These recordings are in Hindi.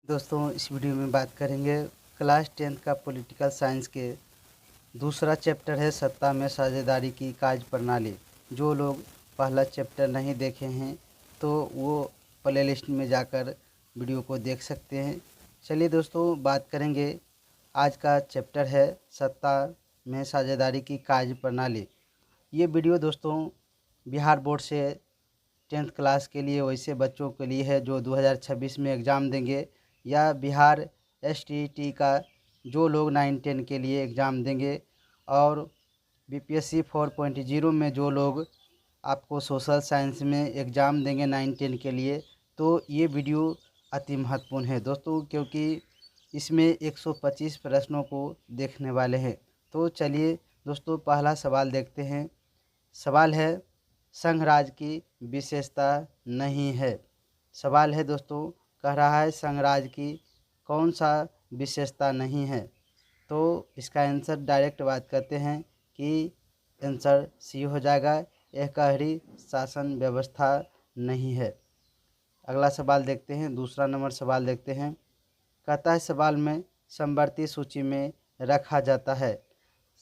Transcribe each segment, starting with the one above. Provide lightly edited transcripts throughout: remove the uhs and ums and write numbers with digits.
दोस्तों इस वीडियो में बात करेंगे क्लास 10th का पॉलिटिकल साइंस के दूसरा चैप्टर है सत्ता में साझेदारी की कार्यप्रणाली। जो लोग पहला चैप्टर नहीं देखे हैं तो वो प्ले लिस्ट में जाकर वीडियो को देख सकते हैं। चलिए दोस्तों बात करेंगे। आज का चैप्टर है सत्ता में साझेदारी की कार्यप्रणाली। ये वीडियो दोस्तों बिहार बोर्ड से 10th क्लास के लिए वैसे बच्चों के लिए है जो 2026 में एग्ज़ाम देंगे, या बिहार एसटीईटी का जो लोग 9-10 के लिए एग्ज़ाम देंगे, और बीपीएससी 4.0 में जो लोग आपको सोशल साइंस में एग्ज़ाम देंगे 9-10 के लिए। तो ये वीडियो अति महत्वपूर्ण है दोस्तों, क्योंकि इसमें 125 प्रश्नों को देखने वाले हैं। तो चलिए दोस्तों पहला सवाल देखते हैं। सवाल है संघ राज्य की विशेषता नहीं है। सवाल है दोस्तों, कह रहा है संघ राज्य की कौन सा विशेषता नहीं है। तो इसका आंसर डायरेक्ट बात करते हैं कि आंसर सी हो जाएगा, एकहरी शासन व्यवस्था नहीं है। अगला सवाल देखते हैं, दूसरा नंबर सवाल देखते हैं। कहता है सवाल में समवर्ती सूची में रखा जाता है।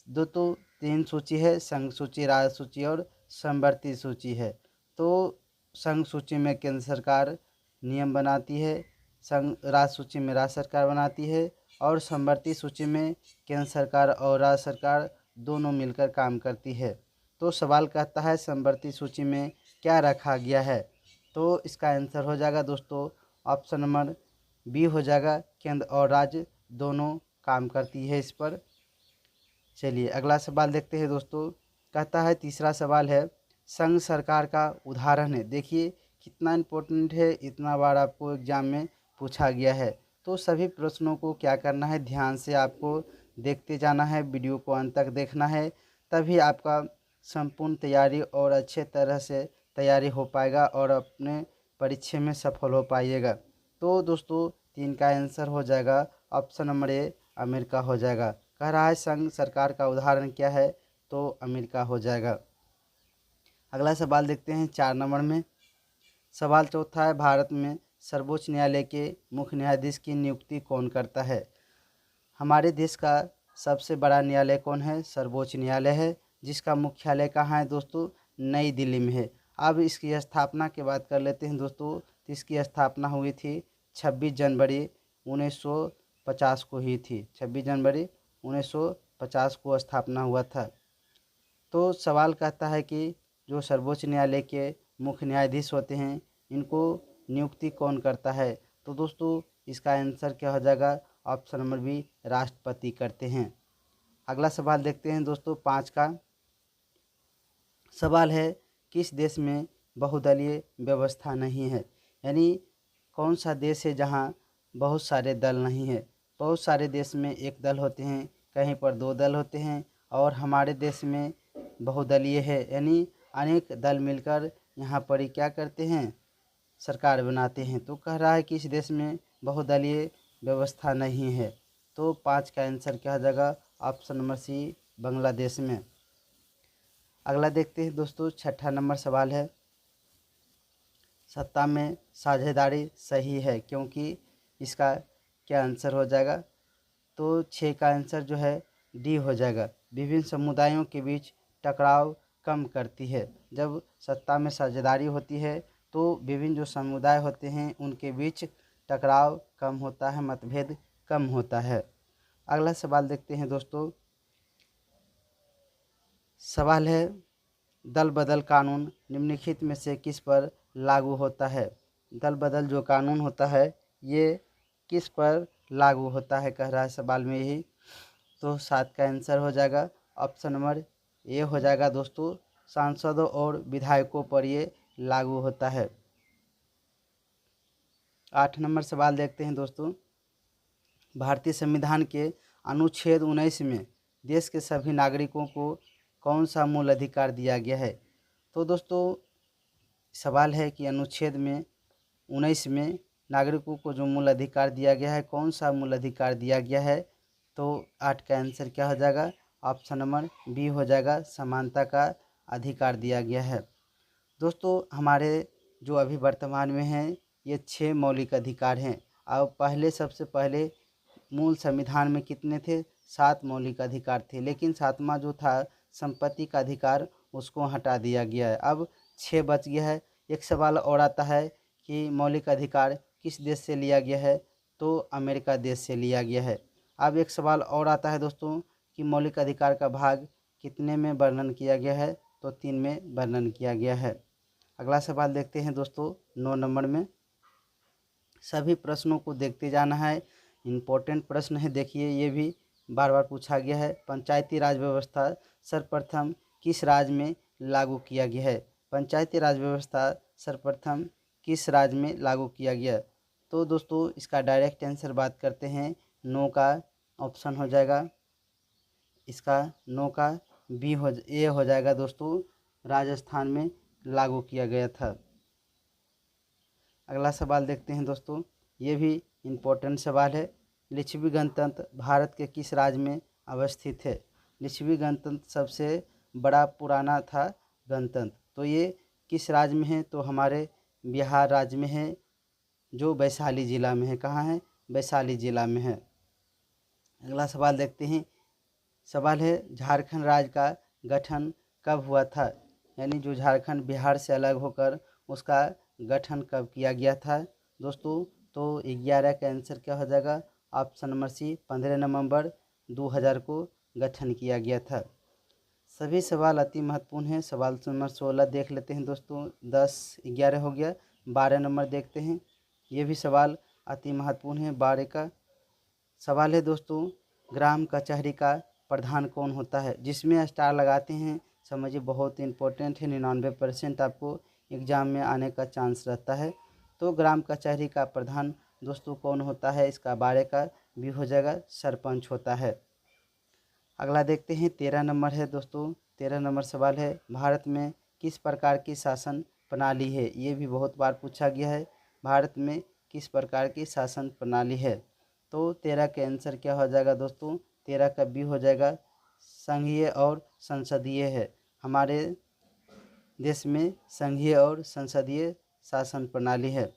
दोस्तों 3 सूची है, संघ सूची, राज्य सूची और समवर्ती सूची है। तो संघ सूची में केंद्र सरकार नियम बनाती है, संघ राज्य सूची में राज्य सरकार बनाती है, और समवर्ती सूची में केंद्र सरकार और राज्य सरकार दोनों मिलकर काम करती है। तो सवाल कहता है समवर्ती सूची में क्या रखा गया है। तो इसका आंसर हो जाएगा दोस्तों ऑप्शन नंबर बी हो जाएगा, केंद्र और राज्य दोनों काम करती है इस पर। चलिए अगला सवाल देखते हैं दोस्तों। कहता है तीसरा सवाल है संघ सरकार का उदाहरण है। देखिए कितना इम्पोर्टेंट है, इतना बार आपको एग्जाम में पूछा गया है। तो सभी प्रश्नों को क्या करना है, ध्यान से आपको देखते जाना है, वीडियो को अंत तक देखना है, तभी आपका संपूर्ण तैयारी और अच्छे तरह से तैयारी हो पाएगा और अपने परीक्षा में सफल हो पाइएगा। तो दोस्तों 3 का आंसर हो जाएगा ऑप्शन नंबर ए, अमेरिका हो जाएगा। कह रहा है संघ सरकार का उदाहरण क्या है, तो अमेरिका हो जाएगा। अगला सवाल देखते हैं 4 नंबर में। सवाल चौथा है भारत में सर्वोच्च न्यायालय के मुख्य न्यायाधीश की नियुक्ति कौन करता है। हमारे देश का सबसे बड़ा न्यायालय कौन है, सर्वोच्च न्यायालय है, जिसका मुख्यालय कहाँ है दोस्तों, नई दिल्ली में है। अब इसकी स्थापना की बात कर लेते हैं दोस्तों। तो इसकी स्थापना हुई थी 26 जनवरी 1950 को ही थी। 26 जनवरी 1950 को स्थापना हुआ था। तो सवाल कहता है कि जो सर्वोच्च न्यायालय के मुख्य न्यायाधीश होते हैं इनको नियुक्ति कौन करता है। तो दोस्तों इसका आंसर क्या हो जाएगा, ऑप्शन नंबर बी, राष्ट्रपति करते हैं। अगला सवाल देखते हैं दोस्तों 5 का। सवाल है किस देश में बहुदलीय व्यवस्था नहीं है। यानी कौन सा देश है जहाँ बहुत सारे दल नहीं है। बहुत सारे देश में एक दल होते हैं, कहीं पर 2 दल होते हैं, और हमारे देश में बहुदलीय है, यानी अनेक दल मिलकर यहाँ पर ही क्या करते हैं, सरकार बनाते हैं। तो कह रहा है कि इस देश में बहुदलीय व्यवस्था नहीं है। तो 5 का आंसर क्या हो जाएगा, ऑप्शन नंबर सी, बांग्लादेश में। अगला देखते हैं दोस्तों 6ठा नंबर सवाल है सत्ता में साझेदारी सही है, क्योंकि इसका क्या आंसर हो जाएगा। तो 6 का आंसर जो है डी हो जाएगा, विभिन्न समुदायों के बीच टकराव कम करती है। जब सत्ता में साझेदारी होती है तो विभिन्न जो समुदाय होते हैं उनके बीच टकराव कम होता है, मतभेद कम होता है। अगला सवाल देखते हैं दोस्तों। सवाल है दल बदल कानून निम्नलिखित में से किस पर लागू होता है। दल बदल जो कानून होता है ये किस पर लागू होता है, कह रहा है सवाल में यही। तो 7 का आंसर हो जाएगा ऑप्शन नंबर ए हो जाएगा दोस्तों, सांसदों और विधायकों पर ये लागू होता है। 8 नंबर सवाल देखते हैं दोस्तों। भारतीय संविधान के अनुच्छेद 19 में देश के सभी नागरिकों को कौन सा मूल अधिकार दिया गया है। तो दोस्तों सवाल है कि अनुच्छेद में 19 में नागरिकों को जो मूल अधिकार दिया गया है, कौन सा मूल अधिकार दिया गया है। तो 8 का आंसर क्या हो जाएगा, ऑप्शन नंबर बी हो जाएगा, समानता का अधिकार दिया गया है। दोस्तों हमारे जो अभी वर्तमान में हैं ये 6 मौलिक अधिकार हैं। अब पहले सबसे पहले मूल संविधान में कितने थे? 7 मौलिक अधिकार थे, लेकिन 7वां जो था संपत्ति का अधिकार उसको हटा दिया गया है। अब 6 बच गया है। एक सवाल और आता है कि मौलिक अधिकार किस देश से लिया गया है? तो अमेरिका देश से लिया गया है। अब एक सवाल और आता है दोस्तों कि मौलिक अधिकार का भाग कितने में वर्णन किया गया है? तो 3 में वर्णन किया गया है। अगला सवाल देखते हैं दोस्तों 9 नंबर में। सभी प्रश्नों को देखते जाना है, इम्पोर्टेंट प्रश्न है। देखिए ये भी बार बार पूछा गया है। पंचायती राज व्यवस्था सर्वप्रथम किस राज्य में लागू किया गया है? पंचायती राज व्यवस्था सर्वप्रथम किस राज्य में लागू किया गया? तो दोस्तों इसका डायरेक्ट आंसर बात करते हैं, नो का ऑप्शन हो जाएगा, इसका नो का ए हो जाएगा दोस्तों, राजस्थान में लागू किया गया था। अगला सवाल देखते हैं दोस्तों, ये भी इम्पोर्टेंट सवाल है। लिच्छवी गणतंत्र भारत के किस राज्य में अवस्थित है? लिच्छवी गणतंत्र सबसे बड़ा पुराना था गणतंत्र, तो ये किस राज्य में है? तो हमारे बिहार राज्य में है, जो वैशाली जिला में है। कहाँ है? वैशाली जिला में है। अगला सवाल देखते हैं। सवाल है झारखंड राज्य का गठन कब हुआ था? यानी जो झारखंड बिहार से अलग होकर उसका गठन कब किया गया था दोस्तों? तो 11 का आंसर क्या हो जाएगा? ऑप्शन नंबर सी, 15 नवंबर 2000 को गठन किया गया था। सभी सवाल अति महत्वपूर्ण हैं। सवाल नंबर 16 देख लेते हैं दोस्तों। 10 11 हो गया, 12 नंबर देखते हैं। ये भी सवाल अति महत्वपूर्ण है। 12 का सवाल है दोस्तों, ग्राम कचहरी का प्रधान कौन होता है? जिसमें स्टार लगाते हैं समझिए, बहुत इंपॉर्टेंट है। 99% आपको एग्जाम में आने का चांस रहता है। तो ग्राम कचहरी का प्रधान दोस्तों कौन होता है? इसका 12 का भी हो जाएगा, सरपंच होता है। अगला देखते हैं 13 नंबर है दोस्तों। 13 नंबर सवाल है, भारत में किस प्रकार की शासन प्रणाली है? ये भी बहुत बार पूछा गया है, भारत में किस प्रकार की शासन प्रणाली है? तो 13 के आंसर क्या हो जाएगा दोस्तों? 13 का बी हो जाएगा, संघीय और संसदीय है। हमारे देश में संघीय और संसदीय शासन प्रणाली है।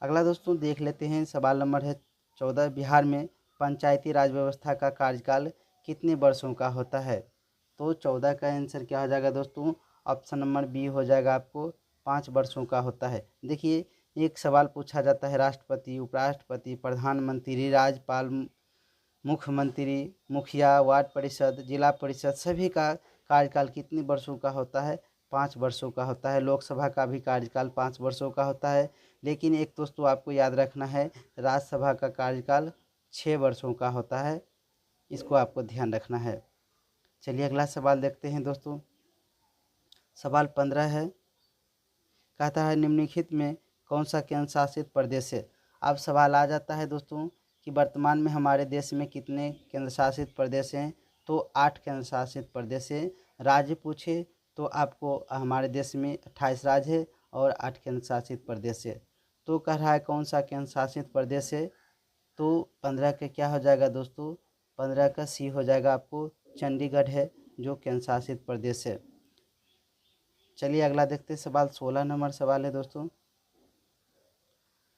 अगला दोस्तों देख लेते हैं, सवाल नंबर है 14। बिहार में पंचायती राज व्यवस्था का कार्यकाल कितने वर्षों का होता है? तो 14 का आंसर क्या हो जाएगा दोस्तों? ऑप्शन नंबर बी हो जाएगा, आपको 5 वर्षों का होता है। देखिए एक सवाल पूछा जाता है, राष्ट्रपति, उपराष्ट्रपति, प्रधानमंत्री, राज्यपाल, मुख्यमंत्री, मुखिया, वार्ड परिषद, जिला परिषद, सभी का कार्यकाल कितने वर्षों का होता है? 5 वर्षों का होता है। लोकसभा का भी कार्यकाल 5 वर्षों का होता है। लेकिन एक दोस्तों आपको याद रखना है, राज्यसभा का कार्यकाल 6 वर्षों का होता है, इसको आपको ध्यान रखना है। चलिए अगला सवाल देखते हैं दोस्तों। सवाल 15 है, कहता है निम्नलिखित में कौन सा केंद्र शासित प्रदेश है? अब सवाल आ जाता है दोस्तों कि वर्तमान में हमारे देश में कितने केंद्र शासित प्रदेश हैं? तो 8 केंद्र शासित प्रदेश हैं। राज्य पूछे तो आपको हमारे देश में 28 राज्य है और 8 केंद्र शासित प्रदेश है। तो कह रहा है कौन सा केंद्र शासित प्रदेश है? तो 15 का क्या हो जाएगा दोस्तों? 15 का सी हो जाएगा, आपको चंडीगढ़ है जो केंद्र शासित प्रदेश है। चलिए अगला देखते हैं, सवाल 16 नंबर सवाल है दोस्तों।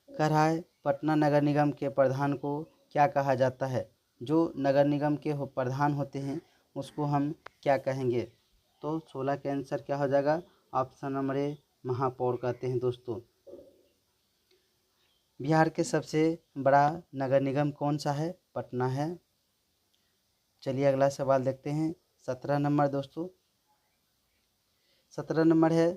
कह रहा है पटना नगर निगम के प्रधान को क्या कहा जाता है? जो नगर निगम के प्रधान होते हैं उसको हम क्या कहेंगे? तो 16 के आंसर क्या हो जाएगा? ऑप्शन नंबर ए, महापौर कहते हैं दोस्तों। बिहार के सबसे बड़ा नगर निगम कौन सा है? पटना है। चलिए अगला सवाल देखते हैं, 17 नंबर दोस्तों। 17 नंबर है,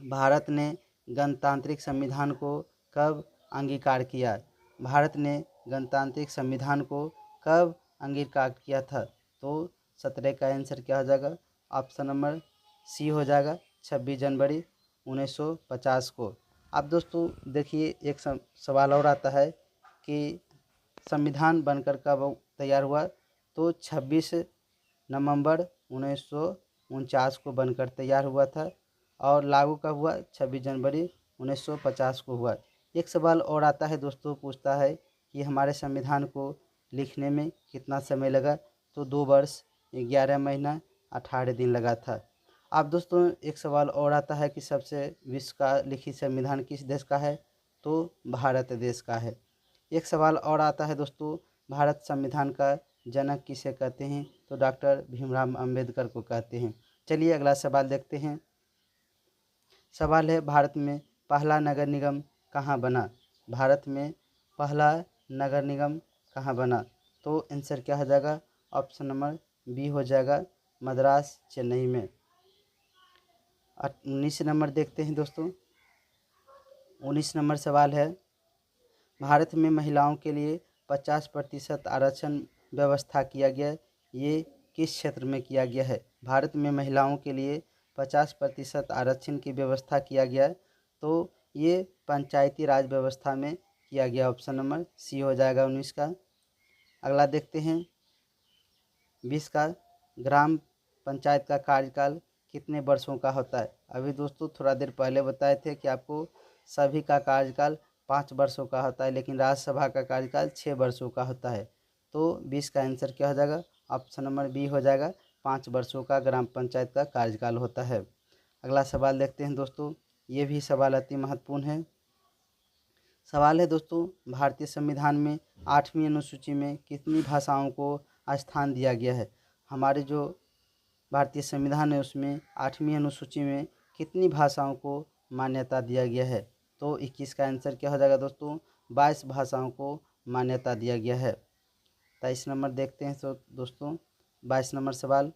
भारत ने गणतांत्रिक संविधान को कब अंगीकार किया? भारत ने गणतांत्रिक संविधान को कब अंगीकार किया था? तो 17 का आंसर क्या हो जाएगा? ऑप्शन नंबर सी हो जाएगा, 26 जनवरी 1950 को। अब दोस्तों देखिए एक सवाल और आता है कि संविधान बनकर कब तैयार हुआ? तो 26 नवंबर 1949 को बनकर तैयार हुआ था और लागू कब हुआ? 26 जनवरी 1950 को हुआ। एक सवाल और आता है दोस्तों, पूछता है कि हमारे संविधान को लिखने में कितना समय लगा? तो 2 वर्ष 11 महीना 18 दिन लगा था। अब दोस्तों एक सवाल और आता है कि सबसे विश्व का लिखित संविधान किस देश का है? तो भारत देश का है। एक सवाल और आता है दोस्तों, भारत संविधान का जनक किसे कहते हैं? तो डॉक्टर भीमराव अंबेडकर को कहते हैं। चलिए अगला सवाल देखते हैं। सवाल है, भारत में पहला नगर निगम कहाँ बना? भारत में पहला नगर निगम कहाँ बना? तो आंसर क्या हो जाएगा? ऑप्शन नंबर बी हो जाएगा, मद्रास चेन्नई में। 19 नंबर देखते हैं दोस्तों। 19 नंबर सवाल है, भारत में महिलाओं के लिए 50% आरक्षण व्यवस्था किया गया, ये किस क्षेत्र में किया गया है? भारत में महिलाओं के लिए 50% आरक्षण की व्यवस्था किया गया, तो ये पंचायती राज व्यवस्था में किया गया। ऑप्शन नंबर सी हो जाएगा 19 का। अगला देखते हैं 20 का, ग्राम पंचायत का कार्यकाल कितने वर्षों का होता है? अभी दोस्तों थोड़ा देर पहले बताए थे कि आपको सभी का कार्यकाल 5 वर्षों का होता है, लेकिन राज्यसभा का कार्यकाल 6 वर्षों का होता है। तो 20 का आंसर क्या हो जाएगा? ऑप्शन नंबर बी हो जाएगा, 5 वर्षों का ग्राम पंचायत का कार्यकाल होता है। अगला सवाल देखते हैं दोस्तों, ये भी सवाल अति महत्वपूर्ण है। सवाल है दोस्तों, भारतीय संविधान में 8वीं अनुसूची में कितनी भाषाओं को स्थान दिया गया है? हमारे जो भारतीय संविधान है उसमें 8वीं अनुसूची में कितनी भाषाओं को मान्यता दिया गया है? तो 21 का आंसर क्या हो जाएगा दोस्तों? 22 भाषाओं को मान्यता दिया गया है। 23 नंबर देखते हैं तो दोस्तों, 22 नंबर सवाल,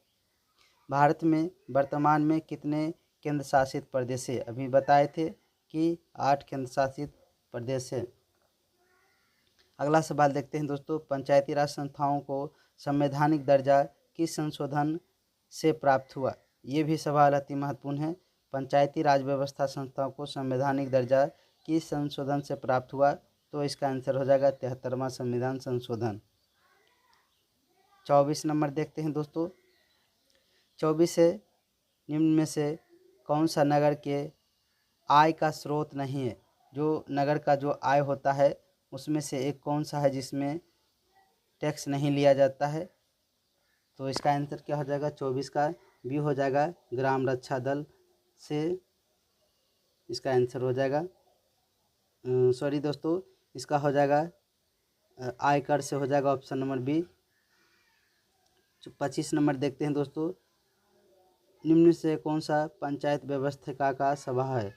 भारत में वर्तमान में कितने केंद्र शासित प्रदेश है? अभी बताए थे कि 8 केंद्र शासित प्रदेश है। अगला सवाल देखते हैं दोस्तों, पंचायती राज संस्थाओं को संवैधानिक दर्जा किस संशोधन से प्राप्त हुआ? ये भी सवाल अति महत्वपूर्ण है। पंचायती राज व्यवस्था संस्थाओं को संवैधानिक दर्जा किस संशोधन से प्राप्त हुआ? तो इसका आंसर हो जाएगा 73वां संविधान संशोधन। 24 नंबर देखते हैं दोस्तों, 24 से निम्न में से कौन सा नगर के आय का स्रोत नहीं है? जो नगर का जो आय होता है उसमें से एक कौन सा है जिसमें टैक्स नहीं लिया जाता है? तो इसका आंसर क्या हो जाएगा? 24 का बी हो जाएगा, ग्राम रक्षा दल से इसका आंसर हो जाएगा। सॉरी दोस्तों, इसका हो जाएगा आयकर से हो जाएगा ऑप्शन नंबर बी। 25 नंबर देखते हैं दोस्तों, निम्न से कौन सा पंचायत व्यवस्थापिका का सभा है?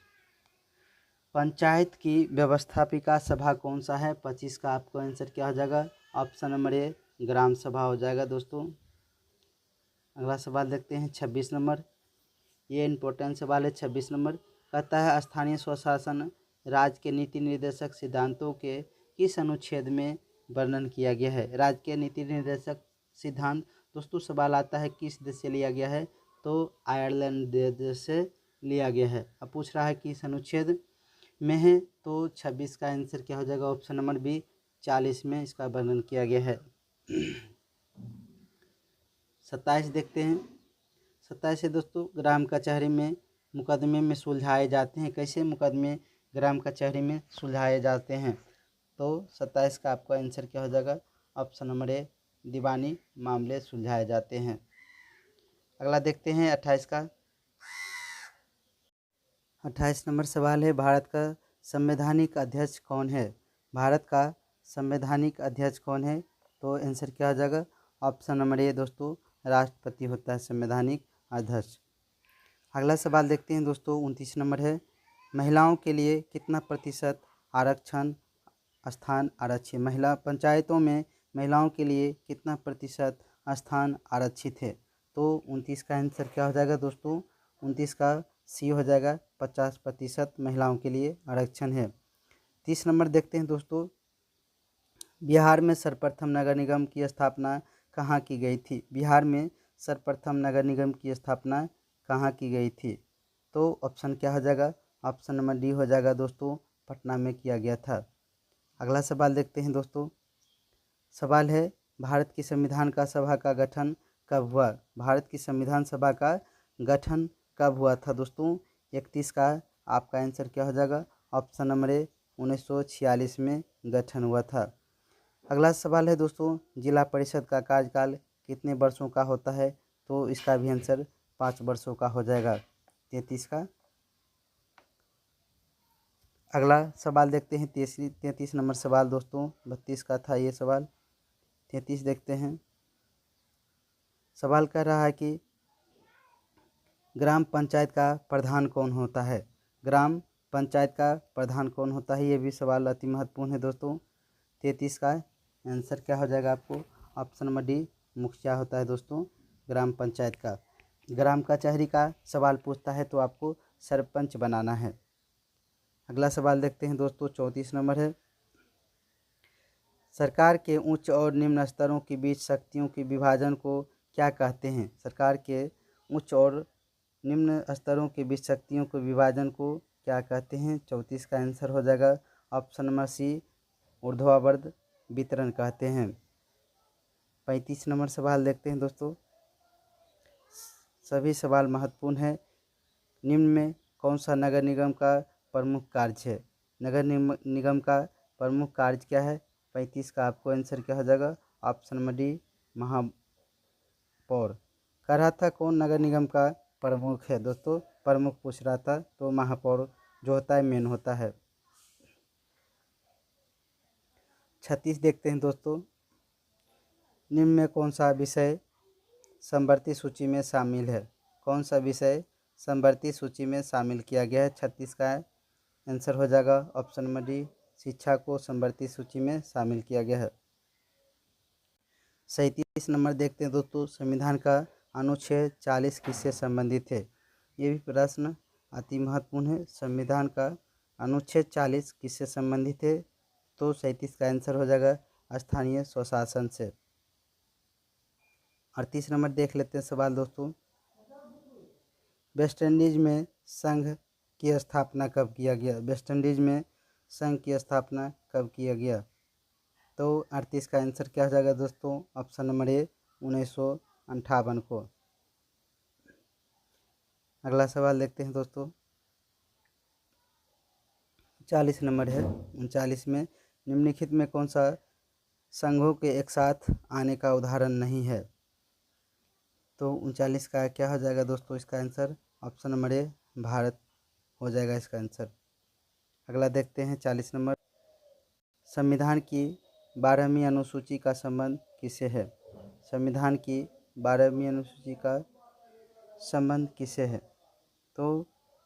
पंचायत की व्यवस्थापिका सभा कौन सा है? 25 का आपको आंसर क्या हो जाएगा? ऑप्शन नंबर ए, ग्राम सभा हो जाएगा दोस्तों। अगला सवाल देखते हैं 26 नंबर, ये इम्पोर्टेंट सवाल है। 26 नंबर कहता है, स्थानीय स्वशासन राज्य के नीति निर्देशक सिद्धांतों के किस अनुच्छेद में वर्णन किया गया है? राज्य के नीति निर्देशक सिद्धांत दोस्तों सवाल आता है किस देश से लिया गया है? तो आयरलैंड देश से लिया गया है। अब पूछ रहा है किस अनुच्छेद में है, तो 26 का आंसर क्या हो जाएगा? ऑप्शन नंबर बी, 40 में इसका वर्णन किया गया है। 27 देखते हैं। 27 है दोस्तों, ग्राम कचहरी में मुकदमे में सुलझाए जाते हैं। कैसे मुकदमे ग्राम कचहरी में सुलझाए जाते हैं? तो 27 का आपका आंसर क्या हो जाएगा? ऑप्शन नंबर ए, दीवानी मामले सुलझाए जाते हैं। अगला देखते हैं 28 का। 28 नंबर सवाल है, भारत का संवैधानिक अध्यक्ष कौन है? भारत का संवैधानिक अध्यक्ष कौन है? तो आंसर क्या हो जाएगा? ऑप्शन नंबर ए दोस्तों, राष्ट्रपति होता है संवैधानिक अध्यक्ष। अगला सवाल देखते हैं दोस्तों, 29 नंबर है, महिलाओं के लिए कितना प्रतिशत आरक्षण स्थान आरक्षित? महिला पंचायतों में महिलाओं के लिए कितना प्रतिशत स्थान आरक्षित है? तो 29 का आंसर क्या हो जाएगा दोस्तों? 29 का सी हो जाएगा, 50% महिलाओं के लिए आरक्षण है। 30 नंबर देखते हैं दोस्तों, बिहार में सर्वप्रथम नगर निगम की स्थापना कहाँ की गई थी? बिहार में सर्वप्रथम नगर निगम की स्थापना कहाँ की गई थी? तो ऑप्शन क्या हो जाएगा? ऑप्शन नंबर डी हो जाएगा दोस्तों, पटना में किया गया था। अगला सवाल देखते हैं दोस्तों, सवाल है, भारत की संविधान का सभा का गठन कब हुआ? भारत की संविधान सभा का गठन कब हुआ था दोस्तों? 31 का आपका आंसर क्या हो जाएगा? ऑप्शन नंबर ए, 1946 में गठन हुआ था। अगला सवाल है दोस्तों, जिला परिषद का कार्यकाल कितने वर्षों का होता है? तो इसका भी आंसर 5 वर्षों का हो जाएगा, 33 का। अगला सवाल देखते हैं 33 नंबर सवाल दोस्तों। 32 का था ये सवाल, 33 देखते हैं। सवाल कह रहा है कि ग्राम पंचायत का प्रधान कौन होता है। ग्राम पंचायत का प्रधान कौन होता है, ये भी सवाल अति महत्वपूर्ण है दोस्तों। 33 का आंसर क्या हो जाएगा आपको, ऑप्शन नंबर डी मुखिया होता है दोस्तों ग्राम पंचायत का। ग्राम कचहरी का सवाल पूछता है तो आपको सरपंच बनाना है। अगला सवाल देखते हैं दोस्तों, 34 नंबर है। सरकार के उच्च और निम्न स्तरों के बीच शक्तियों के विभाजन को क्या कहते हैं। सरकार के उच्च और निम्न स्तरों के बीच शक्तियों के विभाजन को क्या कहते हैं। 34 का आंसर हो जाएगा ऑप्शन नंबर सी ऊर्ध्वाधर वितरण कहते हैं। 35 नंबर सवाल देखते हैं दोस्तों। सभी सवाल महत्वपूर्ण है। निम्न में कौन सा नगर निगम का प्रमुख कार्य है। नगर निगम का प्रमुख कार्य क्या है। 35 का आपको आंसर क्या हो जाएगा, ऑप्शन नंबर डी महापौर। कह रहा था कौन नगर निगम का प्रमुख है दोस्तों, प्रमुख पूछ रहा था तो महापौर जो होता है मेन होता है। 36 देखते हैं दोस्तों। निम्न में कौन सा विषय समवर्ती सूची में शामिल है। कौन सा विषय समवर्ती सूची में शामिल किया गया है। 36 का आंसर हो जाएगा ऑप्शन नंबर डी शिक्षा को समवर्ती सूची में शामिल किया गया है। 37 नंबर देखते हैं दोस्तों। संविधान का अनुच्छेद 40 किससे संबंधित है। ये भी प्रश्न अति महत्वपूर्ण है। संविधान का अनुच्छेद 40 किससे संबंधित है, तो 37 का आंसर हो जाएगा स्थानीय स्वशासन से। 38 नंबर देख लेते हैं सवाल दोस्तों। वेस्ट इंडीज में संघ की स्थापना कब किया गया। वेस्ट इंडीज में संघ की स्थापना कब किया गया, तो 38 का आंसर क्या हो जाएगा दोस्तों, ऑप्शन नंबर ए 1958 को। अगला सवाल देखते हैं दोस्तों। 40 नंबर है। 39 में निम्नलिखित में कौन सा संघों के एक साथ आने का उदाहरण नहीं है, तो 39 का क्या हो जाएगा दोस्तों, इसका answer option number A Bharat हो जाएगा इसका आंसर। अगला देखते हैं 40 नंबर। संविधान की 12वीं अनुसूची का संबंध किससे है। संविधान की 12वीं अनुसूची का संबंध किससे है, तो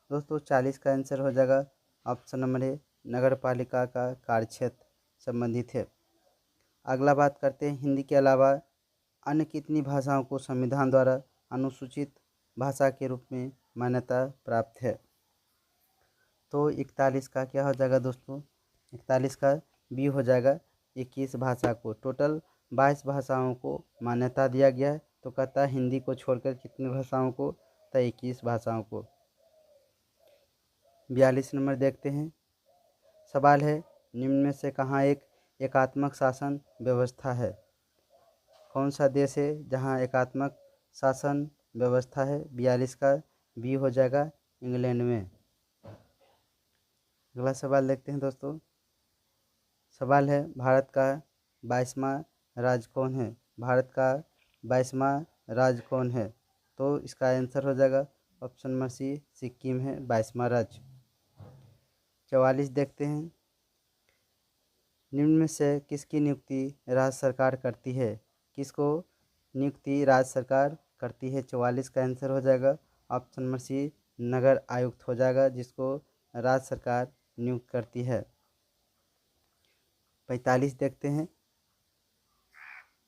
दोस्तों 40 का आंसर हो जाएगा ऑप्शन नंबर ए नगर पालिका का कार्यक्षेत्र संबंधित है। अगला बात करते हैं हिंदी के अलावा अन्य कितनी भाषाओं को संविधान द्वारा अनुसूचित भाषा के रूप में मान्यता प्राप्त है, तो 41 का क्या हो जाएगा दोस्तों, 41 का बी हो जाएगा 21 भाषा को। टोटल 22 भाषाओं को मान्यता दिया गया है, तो कहता है हिंदी को छोड़कर कितनी भाषाओं को, तो 21 भाषाओं को। 42 नंबर देखते हैं। सवाल है निम्न में से कहाँ एक एकात्मक शासन व्यवस्था है। कौन सा देश है जहाँ एकात्मक शासन व्यवस्था है। 42 का बी हो जाएगा इंग्लैंड में। अगला सवाल देखते हैं दोस्तों। सवाल है भारत का 22वां राज्य कौन है। भारत का 22वां राज्य कौन है, तो इसका आंसर हो जाएगा ऑप्शन नंबर सी सिक्किम है 22वां राज्य। 44 देखते हैं। निम्न में से किसकी नियुक्ति राज्य सरकार करती है। किसको नियुक्ति राज्य सरकार करती है। 44 का आंसर हो जाएगा ऑप्शन नंबर सी नगर आयुक्त हो जाएगा, जिसको राज्य सरकार नियुक्त करती है। 45 देखते हैं।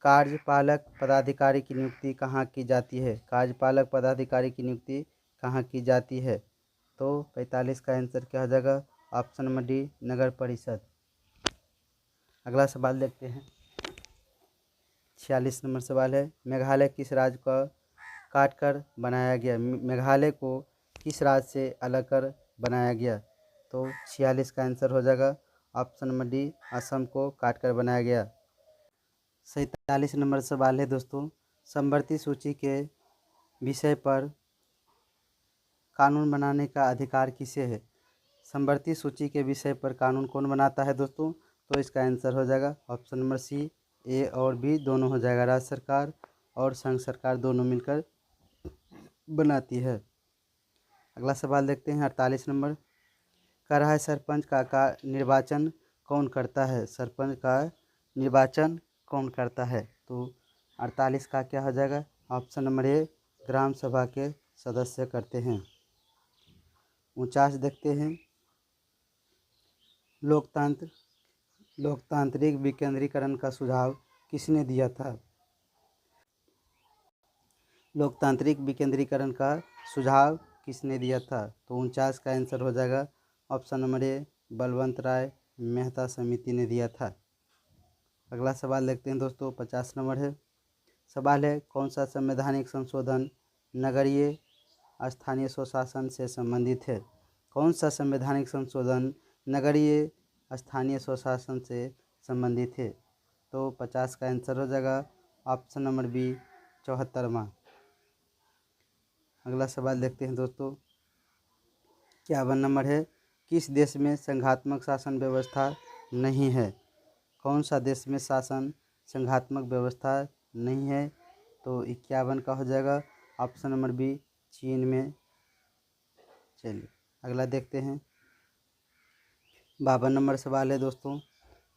कार्यपालक पदाधिकारी की नियुक्ति कहाँ की जाती है। कार्यपालक पदाधिकारी की नियुक्ति कहाँ की जाती है, तो 45 का आंसर क्या हो जाएगा ऑप्शन नंबर डी नगर परिषद। अगला सवाल देखते हैं। 46 नंबर सवाल है मेघालय किस राज्य का काट कर बनाया गया। मेघालय को किस राज्य से अलग कर बनाया गया, तो 46 का आंसर हो जाएगा ऑप्शन नंबर डी असम को काट कर बनाया गया। 47 नंबर सवाल है दोस्तों। समवर्ती सूची के विषय पर कानून बनाने का अधिकार किसे है। समवर्ती सूची के विषय पर कानून कौन बनाता है दोस्तों, तो इसका आंसर हो जाएगा ऑप्शन नंबर सी ए और बी दोनों हो जाएगा। राज्य सरकार और संघ सरकार दोनों मिलकर बनाती है। अगला सवाल देखते हैं 48 नंबर। कह रहा है सरपंच का निर्वाचन कौन करता है, सरपंच का निर्वाचन कौन करता है। तो 48 का क्या हो जाएगा, ऑप्शन नंबर ए, ग्राम सभा के सदस्य करते हैं। 49 देखते हैं, लोकतांत्रिक विकेंद्रीकरण का सुझाव किसने दिया था। लोकतांत्रिक विकेंद्रीकरण का सुझाव किसने दिया था। तो 49 का आंसर हो जाएगा ऑप्शन नंबर ए, बलवंत राय मेहता समिति ने दिया था। अगला सवाल देखते हैं दोस्तों, 50 नंबर है। सवाल है, कौन सा संवैधानिक संशोधन नगरीय स्थानीय स्वशासन से संबंधित है। कौन सा संवैधानिक संशोधन नगरीय स्थानीय स्वशासन से संबंधित है। तो 50 का आंसर हो जाएगा ऑप्शन नंबर बी, 74वां। अगला सवाल देखते हैं दोस्तों, 51 नंबर है। किस देश में संघात्मक शासन व्यवस्था नहीं है। कौन सा देश में शासन संघात्मक व्यवस्था नहीं है। तो 51 का हो जाएगा ऑप्शन नंबर बी, चीन में। चलिए अगला देखते हैं, 52 नंबर सवाल है दोस्तों,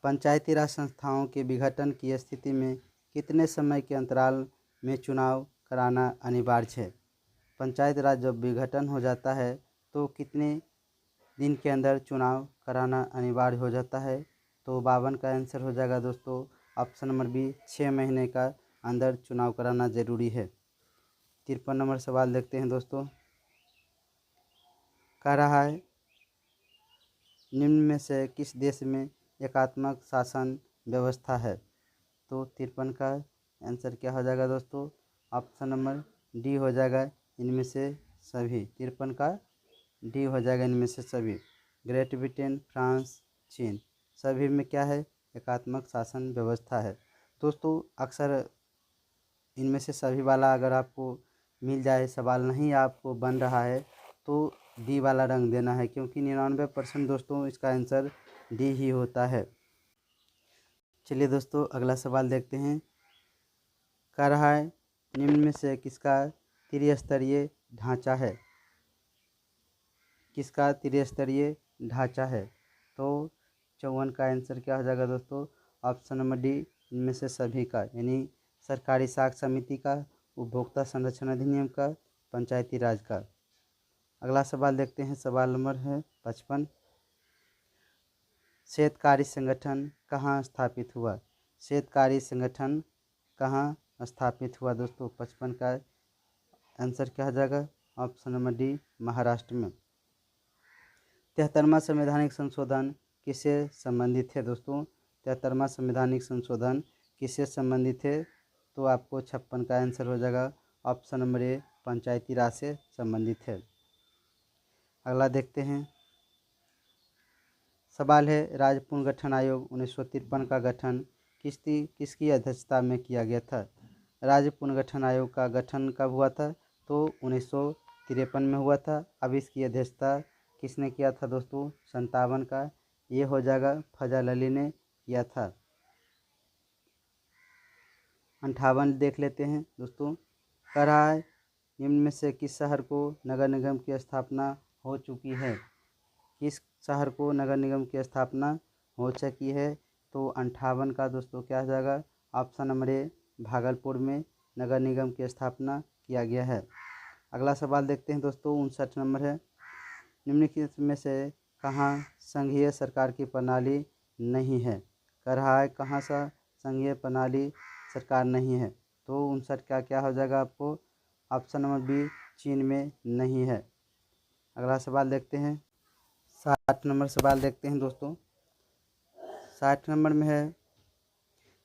पंचायती राज संस्थाओं के विघटन की स्थिति में कितने समय के अंतराल में चुनाव कराना अनिवार्य है। पंचायत राज जब विघटन हो जाता है तो कितने दिन के अंदर चुनाव कराना अनिवार्य हो जाता है। तो 52 का आंसर हो जाएगा दोस्तों ऑप्शन नंबर बी, 6 महीने का अंदर चुनाव कराना जरूरी है। 53 नंबर सवाल देखते हैं दोस्तों, कह रहा है निम्न में से किस देश में एकात्मक शासन व्यवस्था है। तो 53 का आंसर क्या हो जाएगा दोस्तों, ऑप्शन नंबर डी हो जाएगा इनमें से सभी। 53 का डी हो जाएगा इनमें से सभी। ग्रेट ब्रिटेन, फ्रांस, चीन, सभी में क्या है, एकात्मक शासन व्यवस्था है। दोस्तों अक्सर इनमें से सभी वाला अगर आपको मिल जाए, सवाल नहीं आपको बन रहा है, तो डी वाला रंग देना है, क्योंकि 99% दोस्तों इसका आंसर डी ही होता है। चलिए दोस्तों अगला सवाल देखते हैं, कह रहा है निम्न में से किसका त्रिस्तरीय ढांचा है। किसका त्रिस्तरीय ढांचा है। तो 54 का आंसर क्या हो जाएगा दोस्तों, ऑप्शन नंबर डी, इनमें से सभी का, यानी सरकारी साख समिति का, उपभोक्ता संरक्षण अधिनियम का, पंचायती राज का। अगला सवाल देखते हैं, सवाल नंबर है 55, क्षेत्रकारी संगठन कहाँ स्थापित हुआ। क्षेत्रकारी संगठन कहाँ स्थापित हुआ दोस्तों। 55 का आंसर क्या हो जाएगा, ऑप्शन नंबर डी, महाराष्ट्र में। 73वां संवैधानिक संशोधन किससे संबंधित है दोस्तों। 73वां संवैधानिक संशोधन किससे संबंधित है। तो आपको 56 का आंसर हो जाएगा ऑप्शन नंबर ए, पंचायती राज से संबंधित है। अगला देखते हैं, सवाल है राज्य पुनर्गठन आयोग 1953 का गठन किसकी अध्यक्षता में किया गया था। राज्य पुनर्गठन आयोग का गठन कब हुआ था। तो 1953 में हुआ था। अब इसकी अध्यक्षता किसने किया था दोस्तों, 57 का, ये हो जाएगा फजल अली ने किया था। 58 देख लेते हैं दोस्तों, कह रहा है निम्न में से किस शहर को नगर निगम की स्थापना हो चुकी है। किस शहर को नगर निगम की स्थापना हो चुकी है। तो 58 का दोस्तों क्या हो जाएगा, ऑप्शन नंबर ए, भागलपुर में नगर निगम की स्थापना किया गया है। अगला सवाल देखते हैं दोस्तों, 59 नंबर है, निम्नलिखित में से कहाँ संघीय सरकार की प्रणाली नहीं है। कह रहा है कहाँ सा संघीय प्रणाली सरकार नहीं है। तो 59 का क्या हो जाएगा आपको, ऑप्शन नंबर बी, चीन में नहीं है। अगला सवाल देखते हैं, 60 नंबर सवाल देखते हैं दोस्तों, 60 नंबर में है,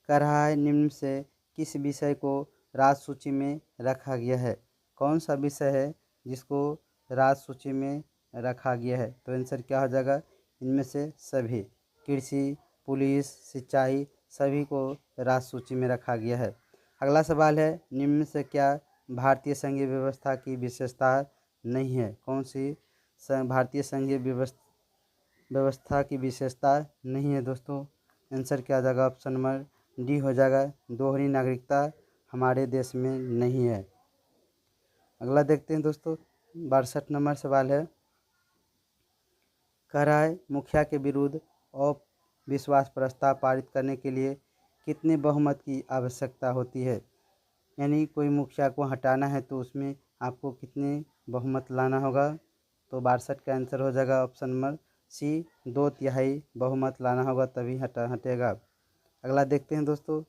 कह रहा है निम्न से किस विषय को राज सूची में रखा गया है। कौन सा विषय है जिसको राज सूची में रखा गया है। तो आंसर क्या हो जाएगा, इनमें से सभी, कृषि, पुलिस, सिंचाई, सभी को राज सूची में रखा गया है। अगला सवाल है, निम्न में से क्या भारतीय संघीय व्यवस्था की विशेषता नहीं है। कौन सी भारतीय संघीय व्यवस्था की विशेषता नहीं है दोस्तों। आंसर क्या आ जाएगा, ऑप्शन नंबर डी हो जाएगा, दोहरी नागरिकता हमारे देश में नहीं है। अगला देखते हैं दोस्तों, 62 नंबर सवाल है, कह रहा है मुखिया के विरुद्ध अविश्वास प्रस्ताव पारित करने के लिए कितने बहुमत की आवश्यकता होती है। यानी कोई मुखिया को हटाना है तो उसमें आपको कितने बहुमत लाना होगा। तो 62 का आंसर हो जाएगा ऑप्शन नंबर सी, 2/3 बहुमत लाना होगा तभी हटेगा। अगला देखते हैं दोस्तों।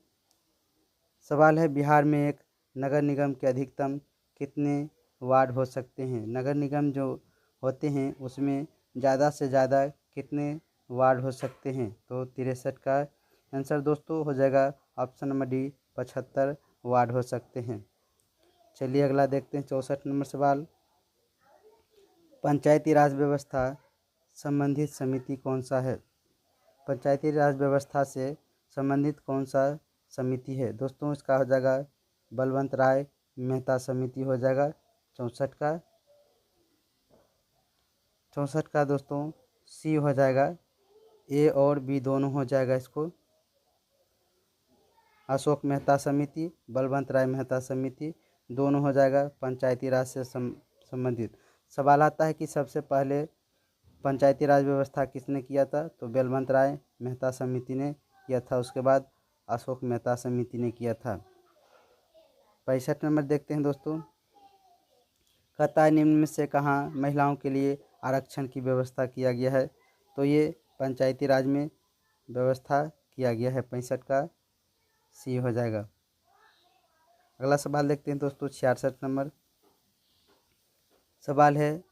सवाल है बिहार में एक नगर निगम के अधिकतम कितने वार्ड हो सकते हैं। नगर निगम जो होते हैं उसमें ज़्यादा से ज़्यादा कितने वार्ड हो सकते हैं। तो 63 का आंसर दोस्तों हो जाएगा ऑप्शन नंबर डी, 75 वार्ड हो सकते हैं। चलिए अगला देखते हैं 64 नंबर सवाल। पंचायती राज व्यवस्था संबंधित समिति कौन सा है। पंचायती राज व्यवस्था से संबंधित कौन सा समिति है। दोस्तों इसका हो जाएगा बलवंत राय मेहता समिति हो जाएगा 64 का दोस्तों सी हो जाएगा, ए और बी दोनों हो जाएगा। इसको अशोक मेहता समिति, बलवंत राय मेहता समिति दोनों हो जाएगा पंचायती राज से संबंधित। सवाल आता है कि सबसे पहले पंचायती राज व्यवस्था किसने किया था। तो बलवंत राय मेहता समिति ने किया था, उसके बाद अशोक मेहता समिति ने किया था। 65 नंबर देखते हैं दोस्तों। कहता है निम्न में से कहाँ महिलाओं के लिए आरक्षण की व्यवस्था किया गया है। तो ये पंचायती राज में व्यवस्था किया गया है। 65 का सी हो जाएगा। अगला सवाल देखते हैं दोस्तों 66 नंबर सवाल है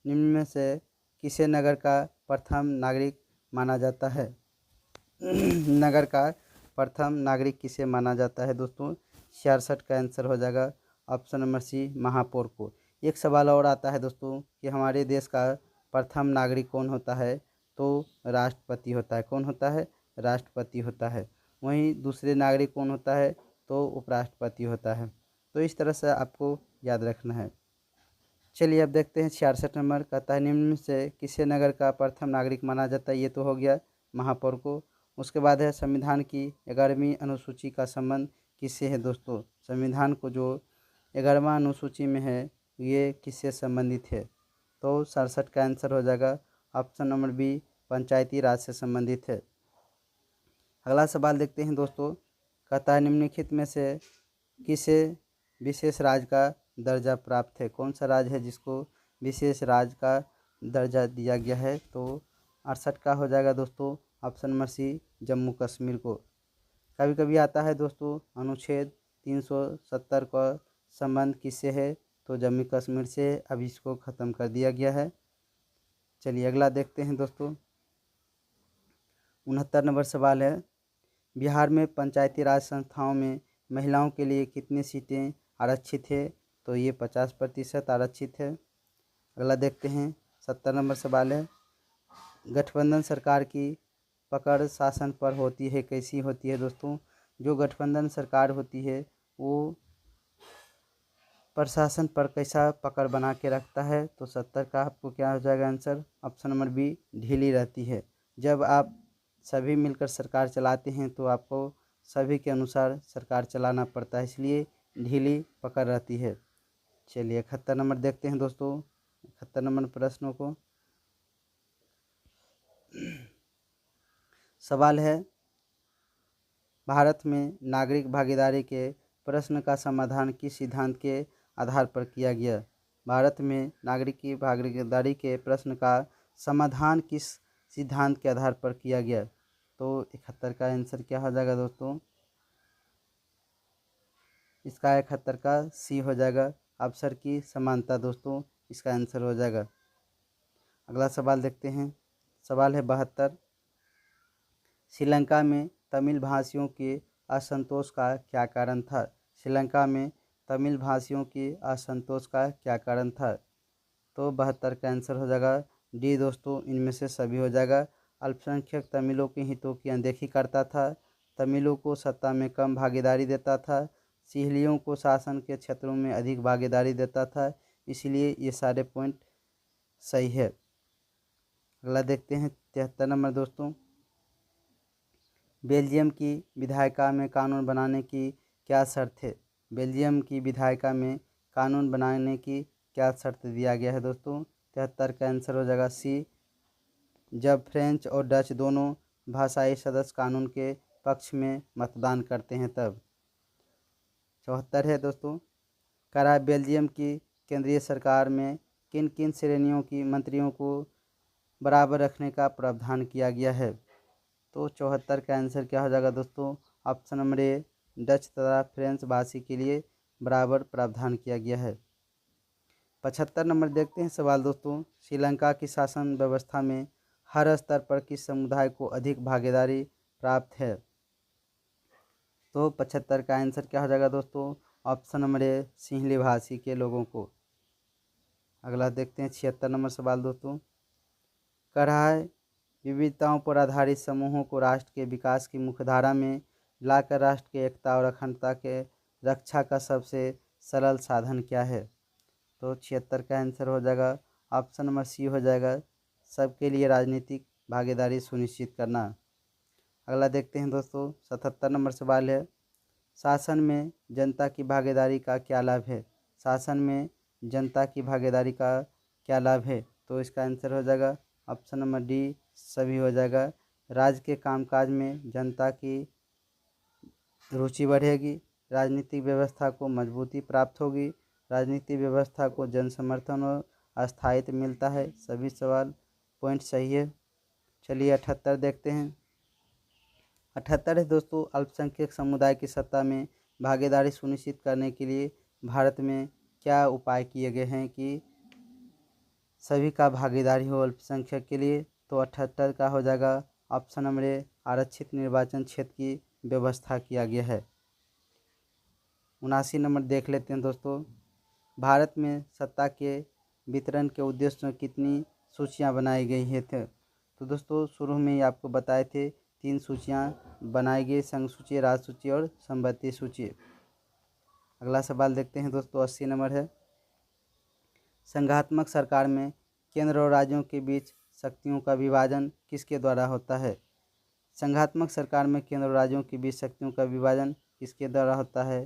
निम्न में से किसे नगर का प्रथम नागरिक माना जाता है। नगर का प्रथम नागरिक किसे माना जाता है दोस्तों। 66 का आंसर हो जाएगा ऑप्शन नंबर सी, महापौर को। एक सवाल और आता है दोस्तों कि हमारे देश का प्रथम नागरिक कौन होता है। तो राष्ट्रपति होता है। कौन होता है, राष्ट्रपति होता है। वहीं दूसरे नागरिक कौन होता है, तो उपराष्ट्रपति होता है। तो इस तरह से आपको याद रखना है। चलिए अब देखते हैं 66 नंबर। कहता है निम्न में से किसे नगर का प्रथम नागरिक माना जाता है। ये तो हो गया महापौर को। उसके बाद है संविधान की 11वीं अनुसूची का संबंध किससे है दोस्तों। संविधान को जो 11वां अनुसूची में है ये किससे संबंधित है। तो 67 का आंसर हो जाएगा ऑप्शन नंबर बी, पंचायती राज से संबंधित है। अगला सवाल देखते हैं दोस्तों। कहता है निम्नलिखित में से किसे विशेष राज्य का दर्जा प्राप्त है। कौन सा राज्य है जिसको विशेष राज्य का दर्जा दिया गया है। तो 68 का हो जाएगा दोस्तों option number C, Jammu Kashmir को। कभी कभी आता है दोस्तों अनुच्छेद 370 का संबंध किससे है। तो जम्मू कश्मीर से। अभी इसको ख़त्म कर दिया गया है। चलिए अगला देखते हैं दोस्तों। 69 नंबर सवाल है बिहार में पंचायती राज संस्थाओं में महिलाओं के लिए कितनी सीटें आरक्षित है। तो ये 50% आरक्षित है। अगला देखते हैं 70 नंबर सवाल है गठबंधन सरकार की पकड़ शासन पर होती है, कैसी होती है दोस्तों। जो गठबंधन सरकार होती है वो प्रशासन पर कैसा पकड़ बना के रखता है। तो 70 का आपको क्या हो जाएगा आंसर ऑप्शन नंबर बी, ढीली रहती है। जब आप सभी मिलकर सरकार चलाते हैं तो आपको सभी के अनुसार सरकार चलाना पड़ता है, इसलिए ढीली पकड़ रहती है। चलिए 71 नंबर देखते हैं दोस्तों। 71 नंबर प्रश्नों को सवाल है भारत में नागरिक भागीदारी के प्रश्न का समाधान किस सिद्धांत के आधार पर किया गया। भारत में नागरिक की भागीदारी के प्रश्न का समाधान किस सिद्धांत के आधार पर किया गया। तो 71 का आंसर क्या हो जाएगा दोस्तों। इसका 71 का सी हो जाएगा, अवसर की समानता दोस्तों इसका आंसर हो जाएगा। अगला सवाल देखते हैं। सवाल है 72 श्रीलंका में तमिल भाषियों के असंतोष का क्या कारण था। श्रीलंका में तमिल भाषियों के असंतोष का क्या कारण था। तो 72 का आंसर हो जाएगा डी दोस्तों, इनमें से सभी हो जाएगा। अल्पसंख्यक तमिलों के हितों की अनदेखी करता था, तमिलों को सत्ता में कम भागीदारी देता था, सिंहलियों को शासन के क्षेत्रों में अधिक भागीदारी देता था, इसलिए ये सारे पॉइंट सही है। अगला देखते हैं 73 नंबर दोस्तों। बेल्जियम की विधायिका में कानून बनाने की क्या शर्त है। बेल्जियम की विधायिका में कानून बनाने की क्या शर्त दिया गया है दोस्तों। 73 का आंसर हो जाएगा सी, जब फ्रेंच और डच दोनों भाषाई सदस्य कानून के पक्ष में मतदान करते हैं तब। 74 है दोस्तों, करा बेल्जियम की केंद्रीय सरकार में किन किन श्रेणियों की मंत्रियों को बराबर रखने का प्रावधान किया गया है। तो 74 का आंसर क्या हो जाएगा दोस्तों, ऑप्शन नंबर ए, डच तथा फ्रेंच भाषी के लिए बराबर प्रावधान किया गया है। 75 नंबर देखते हैं सवाल दोस्तों, श्रीलंका की शासन व्यवस्था में हर स्तर पर किस समुदाय को अधिक भागीदारी प्राप्त है। तो 75 का आंसर क्या हो जाएगा दोस्तों, ऑप्शन नंबर ए, सिंहली भाषी के लोगों को। अगला देखते हैं 76 नंबर सवाल दोस्तों, कढ़ाई विविधताओं पर आधारित समूहों को राष्ट्र के विकास की मुख्यधारा में लाकर राष्ट्र की एकता और अखंडता के रक्षा का सबसे सरल साधन क्या है। तो 76 का आंसर हो जाएगा ऑप्शन नंबर सी हो जाएगा, सबके लिए राजनीतिक भागीदारी सुनिश्चित करना। अगला देखते हैं दोस्तों 77 नंबर सवाल है, शासन में जनता की भागीदारी का क्या लाभ है। शासन में जनता की भागीदारी का क्या लाभ है। तो इसका आंसर हो जाएगा ऑप्शन नंबर डी, सभी हो जाएगा। राज्य के कामकाज में जनता की रुचि बढ़ेगी, राजनीतिक व्यवस्था को मजबूती प्राप्त होगी, राजनीतिक व्यवस्था को जन समर्थन और अस्थायित्व मिलता है। सभी सवाल पॉइंट सही है। चलिए 78 देखते हैं। 78 है दोस्तों, अल्पसंख्यक समुदाय की सत्ता में भागीदारी सुनिश्चित करने के लिए भारत में क्या उपाय किए गए हैं कि सभी का भागीदारी हो अल्पसंख्यक के लिए। तो 78 का हो जाएगा ऑप्शन नंबर ए, आरक्षित निर्वाचन क्षेत्र की व्यवस्था किया गया है। 79 नंबर देख लेते हैं दोस्तों, भारत में सत्ता के वितरण के उद्देश्य में कितनी सूचियां बनाई गई है थे। तो दोस्तों शुरू में ही आपको बताए थे 3 सूचियां बनाई गई, संघ सूची, राज्य सूची और संपत्ति सूची। अगला सवाल देखते हैं दोस्तों, 80 नंबर है, संघात्मक सरकार में केंद्र और राज्यों के बीच शक्तियों का विभाजन किसके द्वारा होता है। संघात्मक सरकार में केंद्र और राज्यों के बीच शक्तियों का विभाजन किसके द्वारा होता है।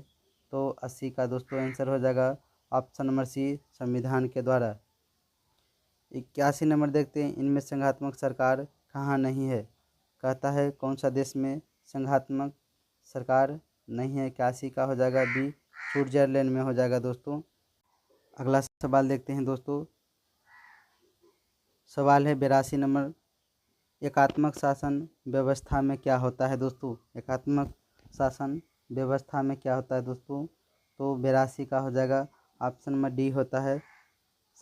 तो 80 का दोस्तों आंसर हो जाएगा ऑप्शन नंबर सी, संविधान के द्वारा। 81 नंबर देखते हैं, इनमें संघात्मक सरकार कहाँ नहीं है। कहता है कौन सा देश में संघात्मक सरकार नहीं है। 81 का हो जाएगा बी, स्विट्जरलैंड में हो जाएगा दोस्तों। अगला सवाल देखते हैं दोस्तों, सवाल है 82 नंबर, एकात्मक शासन व्यवस्था में क्या होता है दोस्तों। एकात्मक शासन व्यवस्था में क्या होता है दोस्तों। तो 82 का हो जाएगा ऑप्शन नंबर डी होता है,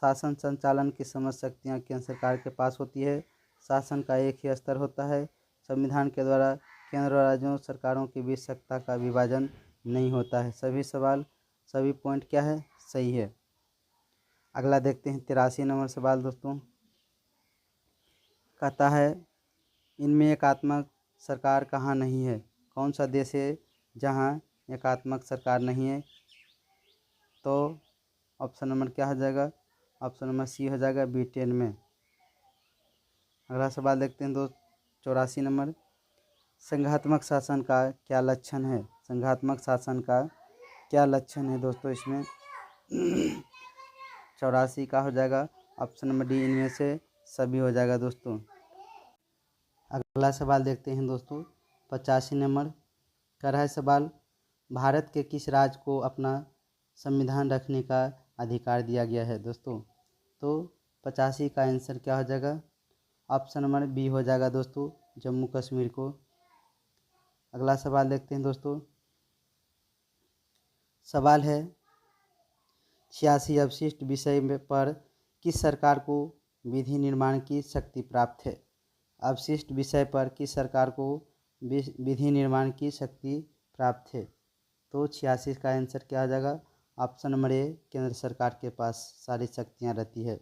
शासन संचालन की समस्त शक्तियाँ केंद्र सरकार के पास होती है, शासन का एक ही स्तर होता है, संविधान के द्वारा केंद्र और राज्यों सरकारों के बीच सत्ता का विभाजन नहीं होता है। सभी सवाल सभी पॉइंट क्या है, सही है। अगला देखते हैं 83 नंबर सवाल दोस्तों, कहता है इनमें एकात्मक सरकार कहाँ नहीं है। कौन सा देश है जहाँ एकात्मक सरकार नहीं है। तो ऑप्शन नंबर क्या हो जाएगा, ऑप्शन नंबर सी हो जाएगा, ब्रिटेन में। अगला सवाल देखते हैं दोस्त 84 नंबर, संघात्मक शासन का क्या लक्षण है। संघात्मक शासन का क्या लक्षण है दोस्तों इसमें। 84 का हो जाएगा ऑप्शन नंबर डी, इनमें से सभी हो जाएगा दोस्तों। अगला सवाल देखते हैं दोस्तों 85 नंबर का है सवाल, भारत के किस राज्य को अपना संविधान रखने का अधिकार दिया गया है दोस्तों। तो 85 का आंसर क्या हो जाएगा, ऑप्शन नंबर बी हो जाएगा दोस्तों, जम्मू कश्मीर को। अगला सवाल देखते हैं दोस्तों, सवाल है 86 अवशिष्ट विषय पर किस सरकार को विधि निर्माण की शक्ति प्राप्त है। अवशिष्ट विषय पर किस सरकार को विधि निर्माण की शक्ति प्राप्त है। तो 86 का आंसर क्या आ जाएगा, ऑप्शन नंबर ए, केंद्र सरकार के पास सारी शक्तियां रहती है।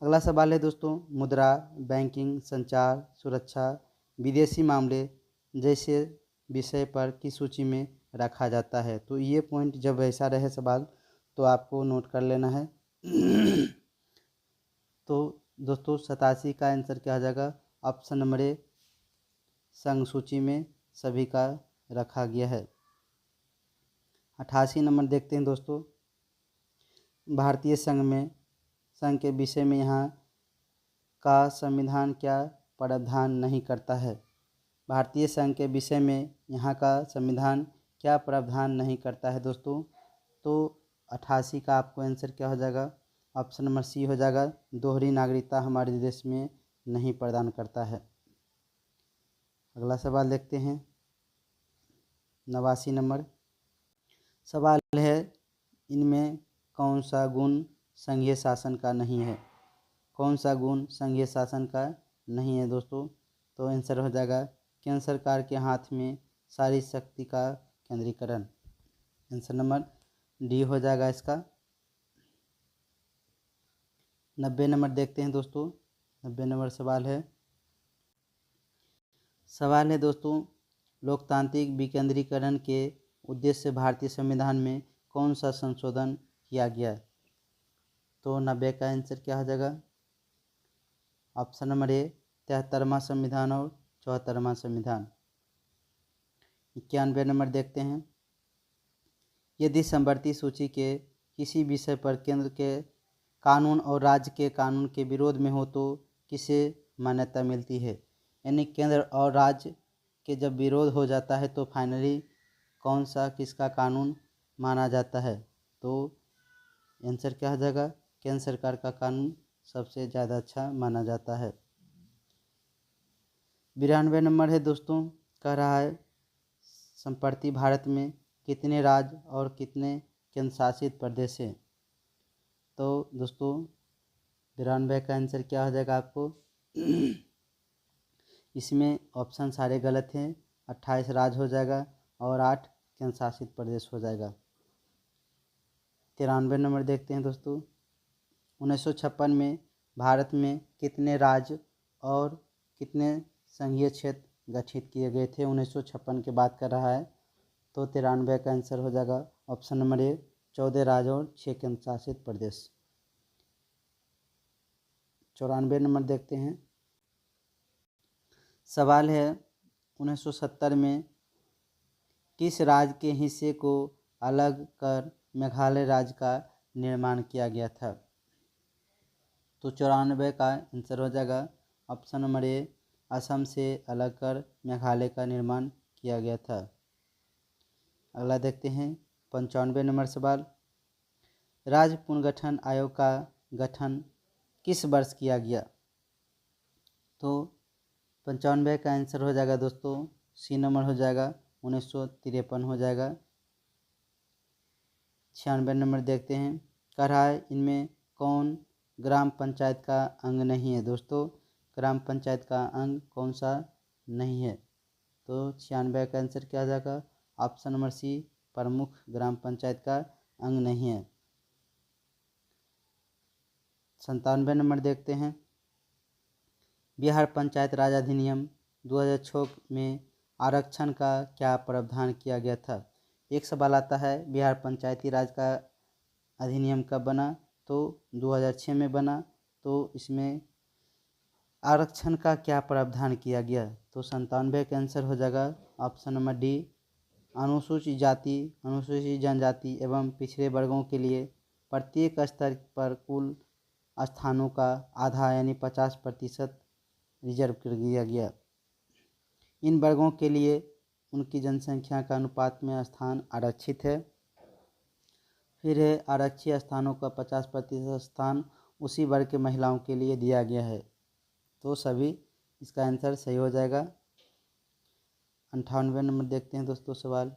अगला सवाल है दोस्तों, मुद्रा, बैंकिंग, संचार, सुरक्षा, विदेशी मामले जैसे विषय पर किस सूची में रखा जाता है। तो ये पॉइंट जब ऐसा रहे सवाल तो आपको नोट कर लेना है। तो दोस्तों 87 का आंसर क्या आ जाएगा, ऑप्शन नंबर ए, संघ सूची में सभी का रखा गया है। 88 नंबर देखते हैं दोस्तों, भारतीय संघ के विषय में यहाँ का संविधान क्या प्रावधान नहीं करता है? भारतीय संघ के विषय में यहाँ का संविधान क्या प्रावधान नहीं करता है दोस्तों? तो 88 का आपको आंसर क्या हो जाएगा? ऑप्शन नंबर सी हो जाएगा, दोहरी नागरिकता हमारे देश में नहीं प्रदान करता है। अगला सवाल देखते हैं, 89 नंबर सवाल है, इनमें कौन सा गुण संघीय शासन का नहीं है? कौन सा गुण संघीय शासन का नहीं है दोस्तों? तो आंसर हो जाएगा, केंद्र सरकार के हाथ में सारी शक्ति का केंद्रीकरण। आंसर नंबर डी हो जाएगा इसका। 90 नंबर देखते हैं दोस्तों, 90 नंबर सवाल है दोस्तों, लोकतांत्रिक विकेंद्रीकरण के उद्देश्य से भारतीय संविधान में कौन सा संशोधन किया गया? तो 90 का आंसर क्या हो जाएगा? ऑप्शन नंबर ए 73वां संविधान और 74वां संविधान। 91 नंबर देखते हैं, यदि समवर्ती सूची के किसी विषय पर केंद्र के कानून और राज्य के कानून के विरोध में हो तो किसे मान्यता मिलती है? यानी केंद्र और राज्य के जब विरोध हो जाता है तो फाइनली कौन सा किसका कानून माना जाता है? तो आंसर क्या हो जाएगा? केंद्र सरकार का कानून सबसे ज़्यादा अच्छा माना जाता है। 92 नंबर है दोस्तों, कह रहा है संप्रति भारत में कितने राज्य और कितने केंद्र शासित प्रदेश हैं? तो दोस्तों 92 का आंसर क्या हो जाएगा आपको? इसमें ऑप्शन सारे गलत हैं, 28 राज्य हो जाएगा और 8 केंद्र शासित प्रदेश हो जाएगा। 93 नंबर देखते हैं दोस्तों, 1956 में भारत में कितने राज्य और कितने संघीय क्षेत्र गठित किए गए थे? 1956 की बात कर रहा है, तो 93 का आंसर हो जाएगा ऑप्शन नंबर ए 14 राज्य और 6 केंद्र शासित प्रदेश। 94 नंबर देखते हैं, सवाल है 1970 में किस राज्य के हिस्से को अलग कर मेघालय राज्य का निर्माण किया गया था? तो 94 का आंसर हो जाएगा ऑप्शन नंबर ए असम से अलग कर मेघालय का निर्माण किया गया था। अगला देखते हैं 95 नंबर सवाल, राज्य पुनर्गठन आयोग का गठन किस वर्ष किया गया? तो 95 का आंसर हो जाएगा दोस्तों, सी नंबर हो जाएगा 1953 हो जाएगा। 96 नंबर देखते हैं, कह रहा है इनमें कौन ग्राम पंचायत का अंग नहीं है? दोस्तों ग्राम पंचायत का अंग कौन सा नहीं है? तो 96 का आंसर क्या हो जाएगा? ऑप्शन नंबर सी प्रमुख ग्राम पंचायत का अंग नहीं है। 97 नंबर देखते हैं, बिहार पंचायत राज अधिनियम 2006 में आरक्षण का क्या प्रावधान किया गया था? एक सवाल आता है, बिहार पंचायती राज का अधिनियम कब बना? तो 2006 में बना। तो इसमें आरक्षण का क्या प्रावधान किया गया? तो 97 का आंसर हो जाएगा ऑप्शन नंबर डी, अनुसूचित जाति, अनुसूचित जनजाति एवं पिछड़े वर्गों के लिए प्रत्येक स्तर पर कुल स्थानों का आधा यानी 50% रिजर्व कर दिया गया। इन वर्गों के लिए उनकी जनसंख्या का अनुपात में स्थान आरक्षित है। फिर है आरक्षित स्थानों का 50% स्थान उसी वर्ग के महिलाओं के लिए दिया गया है। तो सभी इसका आंसर सही हो जाएगा। 98 नंबर देखते हैं दोस्तों सवाल,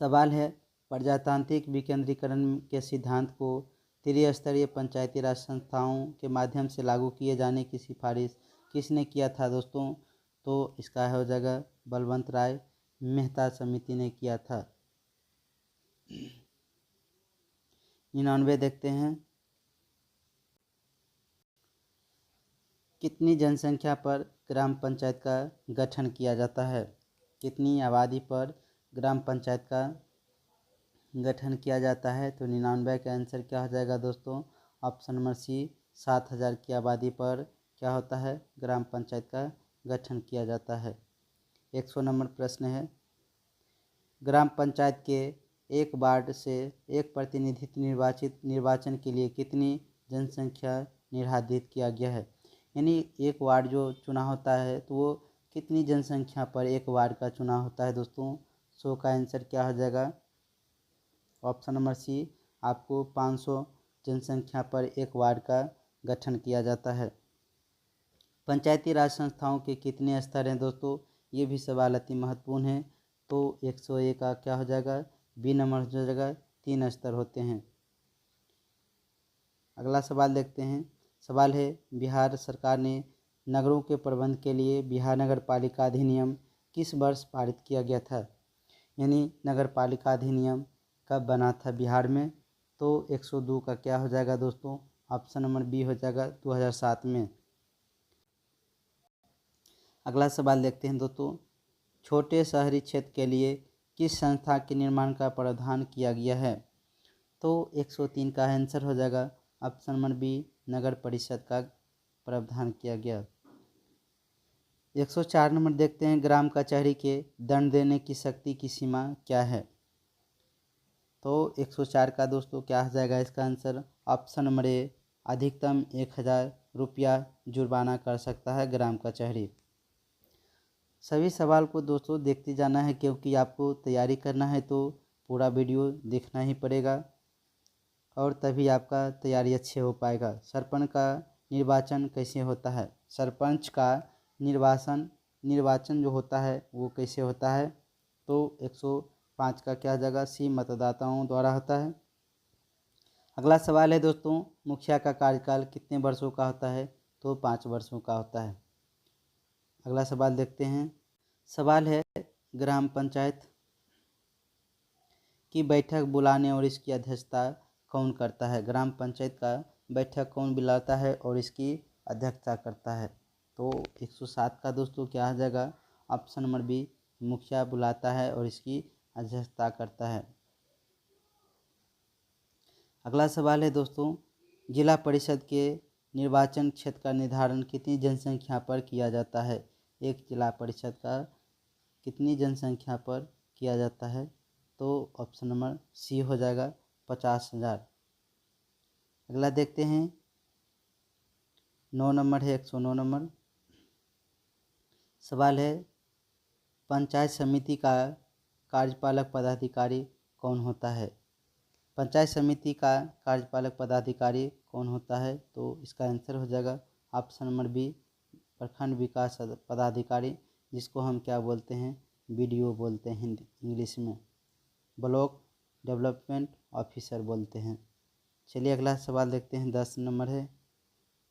सवाल है प्रजातांत्रिक विकेंद्रीकरण के सिद्धांत को त्रिस्तरीय पंचायती राज संस्थाओं के माध्यम से लागू किए जाने की सिफारिश किसने किया था? दोस्तों तो इसका हो जाएगा बलवंत राय मेहता समिति ने किया था। 99 देखते हैं, कितनी जनसंख्या पर ग्राम पंचायत का गठन किया जाता है? कितनी आबादी पर ग्राम पंचायत का गठन किया जाता है? तो 99 का आंसर क्या हो जाएगा दोस्तों? ऑप्शन नंबर सी 7000 की आबादी पर क्या होता है? ग्राम पंचायत का गठन किया जाता है। 100 नंबर प्रश्न है, ग्राम पंचायत के एक वार्ड से एक प्रतिनिधित्व निर्वाचन के लिए कितनी जनसंख्या निर्धारित किया गया है। यानी एक वार्ड जो चुनाव होता है तो वो कितनी जनसंख्या पर एक वार्ड का चुनाव होता है दोस्तों। सो का आंसर क्या हो जाएगा, ऑप्शन नंबर सी, आपको 500 जनसंख्या पर एक वार्ड का गठन किया जाता है। पंचायती राज संस्थाओं के कितने स्तर हैं दोस्तों, ये भी सवाल अति महत्वपूर्ण है। तो 101 का क्या हो जाएगा, बी नंबर हो जाएगा, 3 स्तर होते हैं। अगला सवाल देखते हैं। सवाल है, बिहार सरकार ने नगरों के प्रबंध के लिए बिहार नगर पालिका अधिनियम किस वर्ष पारित किया गया था। यानी नगर पालिका अधिनियम कब बना था बिहार में। तो 102 का क्या हो जाएगा दोस्तों, ऑप्शन नंबर बी हो जाएगा 2007 में। अगला सवाल देखते हैं दोस्तों। छोटे शहरी क्षेत्र के लिए किस संस्था के निर्माण का प्रावधान किया गया है। तो 103 का आंसर हो जाएगा ऑप्शन नंबर बी, नगर परिषद का प्रावधान किया गया। 104 नंबर देखते हैं। ग्राम कचहरी के दंड देने की शक्ति की सीमा क्या है। तो 104 का दोस्तों क्या हो जाएगा इसका आंसर, ऑप्शन नंबर ए, अधिकतम 1000 रुपया जुर्माना कर सकता है ग्राम कचहरी। सभी सवाल को दोस्तों देखते जाना है, क्योंकि आपको तैयारी करना है तो पूरा वीडियो देखना ही पड़ेगा और तभी आपका तैयारी अच्छे हो पाएगा। सरपंच का निर्वाचन कैसे होता है। सरपंच का निर्वाचन जो होता है वो कैसे होता है। तो 105 का क्या जगह सी, मतदाताओं द्वारा होता है। अगला सवाल है दोस्तों, मुखिया का कार्यकाल कितने वर्षों का होता है। तो 5 वर्षों का होता है। अगला सवाल देखते हैं। सवाल है, ग्राम पंचायत की बैठक बुलाने और इसकी अध्यक्षता कौन करता है। ग्राम पंचायत का बैठक कौन बुलाता है और इसकी अध्यक्षता करता है। तो 107 का दोस्तों क्या आ जाएगा, ऑप्शन नंबर बी, मुखिया बुलाता है और इसकी अध्यक्षता करता है। अगला सवाल है दोस्तों, जिला परिषद के निर्वाचन क्षेत्र का निर्धारण कितनी जनसंख्या पर किया जाता है। एक जिला परिषद का कितनी जनसंख्या पर किया जाता है। तो ऑप्शन नंबर सी हो जाएगा 50,000। अगला देखते हैं। 9 नंबर है, 109 नंबर सवाल है, पंचायत समिति का कार्यपालक पदाधिकारी कौन होता है। पंचायत समिति का कार्यपालक पदाधिकारी कौन होता है। तो इसका आंसर हो जाएगा ऑप्शन नंबर बी, प्रखंड विकास पदाधिकारी, जिसको हम क्या बोलते हैं, बीडीओ बोलते हैं इंग्लिश में, ब्लॉक डेवलपमेंट ऑफिसर बोलते हैं। चलिए अगला सवाल देखते हैं। 10 नंबर है,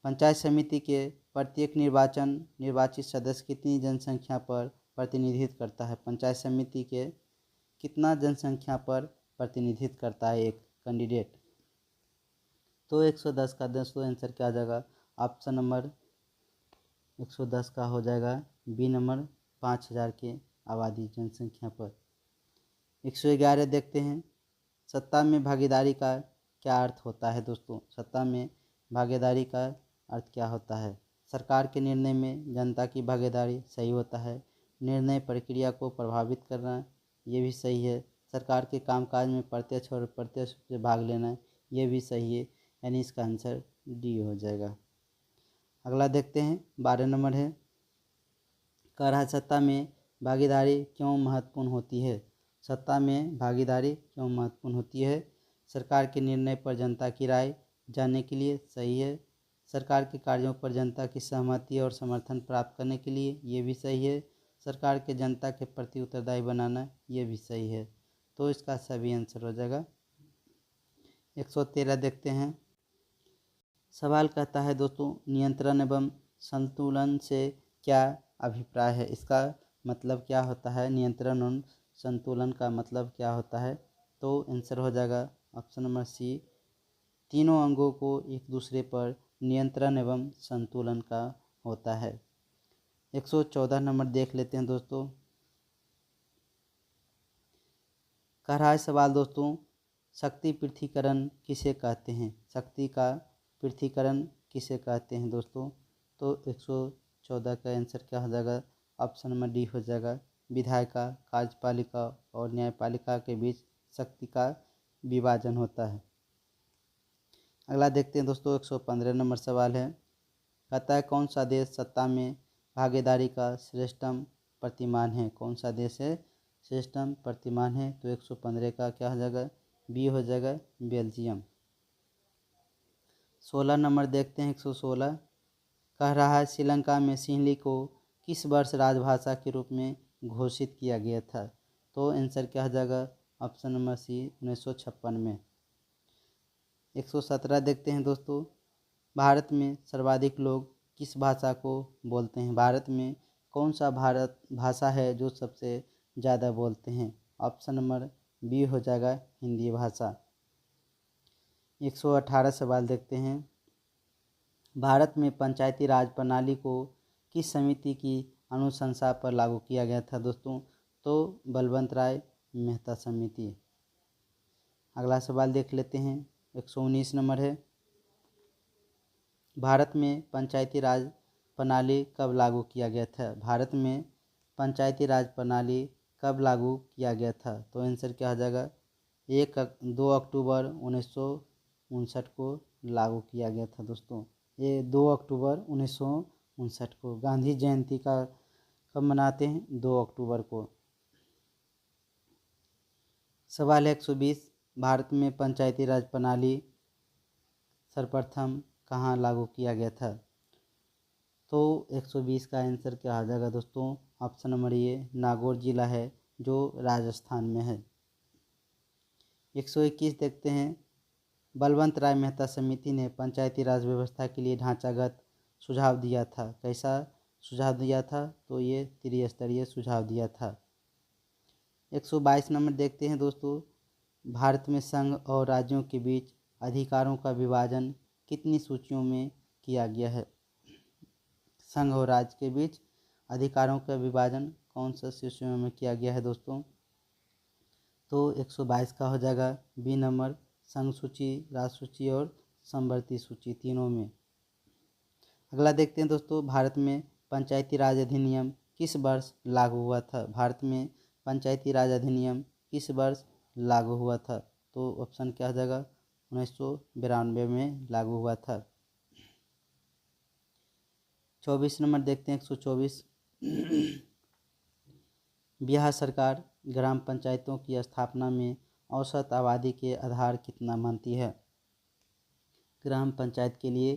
पंचायत समिति के प्रत्येक निर्वाचित सदस्य कितनी जनसंख्या पर प्रतिनिधित्व करता है। पंचायत समिति के कितना जनसंख्या पर प्रतिनिधित्व करता है एक कैंडिडेट। तो 110 का दोस्तों आंसर क्या आ जाएगा, ऑप्शन नंबर 110 का हो जाएगा बी नंबर, 5000 के आबादी जनसंख्या पर। 111 देखते हैं। सत्ता में भागीदारी का क्या अर्थ होता है दोस्तों। सत्ता में भागीदारी का अर्थ क्या होता है। सरकार के निर्णय में जनता की भागीदारी सही होता है। निर्णय प्रक्रिया को प्रभावित करना, ये भी सही है। सरकार के कामकाज में प्रत्यक्ष और अप्रत्यक्ष से भाग लेना, ये भी सही है। यानी इसका आंसर डी हो जाएगा। अगला देखते हैं। 12 नंबर है, कह रहा है सत्ता में भागीदारी क्यों महत्वपूर्ण होती है। सत्ता में भागीदारी क्यों महत्वपूर्ण होती है। सरकार के निर्णय पर जनता की राय जानने के लिए, सही है। सरकार के कार्यों पर जनता की सहमति और समर्थन प्राप्त करने के लिए, ये भी सही है। सरकार के जनता के प्रति उत्तरदायी बनाना, ये भी सही है। तो इसका सभी आंसर हो जाएगा। 113 देखते हैं। सवाल कहता है दोस्तों, नियंत्रण एवं संतुलन से क्या अभिप्राय है। इसका मतलब क्या होता है, नियंत्रण और संतुलन का मतलब क्या होता है। तो आंसर हो जाएगा ऑप्शन नंबर सी, तीनों अंगों को एक दूसरे पर नियंत्रण एवं संतुलन का होता है। 114 नंबर देख लेते हैं दोस्तों। कह रहा है सवाल दोस्तों, शक्ति पृथ्वीकरण किसे कहते हैं। शक्ति का पृथ्वीकरण किसे कहते हैं दोस्तों। तो 114 का आंसर क्या हो जाएगा, ऑप्शन नंबर डी हो जाएगा, विधायिका, कार्यपालिका और न्यायपालिका के बीच शक्ति का विभाजन होता है। अगला देखते हैं दोस्तों, 115 नंबर सवाल है। कहता है कौन सा देश सत्ता में भागीदारी का श्रेष्ठतम प्रतिमान है? कौन सा देश है श्रेष्ठतम प्रतिमान है? तो 115 का क्या हो जाएगा? बी हो जाएगा, बेल्जियम। 16 नंबर देखते हैं, 116 कह रहा है श्रीलंका में सिंहली को किस वर्ष राजभाषा के रूप में घोषित किया गया था? तो आंसर क्या हो जाएगा? ऑप्शन नंबर सी, 1956 में। 117 देखते हैं दोस्तों, भारत में सर्वाधिक लोग किस भाषा को बोलते हैं? भारत में कौन सा भारत भाषा है जो सबसे ज़्यादा बोलते हैं? ऑप्शन नंबर बी हो जाएगा, हिंदी भाषा। 118 सवाल देखते हैं, भारत में पंचायती राज प्रणाली को किस समिति की अनुशंसा पर लागू किया गया था दोस्तों? तो बलवंत राय मेहता समिति। अगला सवाल देख लेते हैं, 119 नंबर है। भारत में पंचायती राज प्रणाली कब लागू किया गया था? भारत में पंचायती राज प्रणाली कब लागू किया गया था? तो आंसर क्या हो जाएगा? 2 अक्टूबर 1959 को लागू किया गया था दोस्तों। ये 2 अक्टूबर 1959 को। गांधी जयंती का कब मनाते हैं? 2 अक्टूबर को। सवाल है 120, भारत में पंचायती राज प्रणाली सर्वप्रथम कहाँ लागू किया गया था? तो 120 का आंसर क्या आ जाएगा दोस्तों? ऑप्शन नंबर ये, नागौर जिला है जो राजस्थान में है। 121 देखते हैं, बलवंत राय मेहता समिति ने पंचायती राज व्यवस्था के लिए ढांचागत सुझाव दिया था। कैसा सुझाव दिया था? तो ये त्रिस्तरीय सुझाव दिया था। 122 नंबर देखते हैं दोस्तों, भारत में संघ और राज्यों के बीच अधिकारों का विभाजन कितनी सूचियों में किया गया है? संघ और राज्य के बीच अधिकारों का विभाजन कौन सा सूचियों में किया गया है दोस्तों? तो 122 का हो जाएगा बी नंबर, संघ सूची, राज्य सूची और समवर्ती सूची, तीनों में। अगला देखते हैं दोस्तों, भारत में पंचायती राज अधिनियम किस वर्ष लागू हुआ था? भारत में पंचायती राज अधिनियम किस वर्ष लागू हुआ था? तो ऑप्शन क्या हो जाएगा? 1992 में लागू हुआ था। 24 नंबर देखते हैं, 124 बिहार सरकार ग्राम पंचायतों की स्थापना में औसत आबादी के आधार कितना मानती है? ग्राम पंचायत के लिए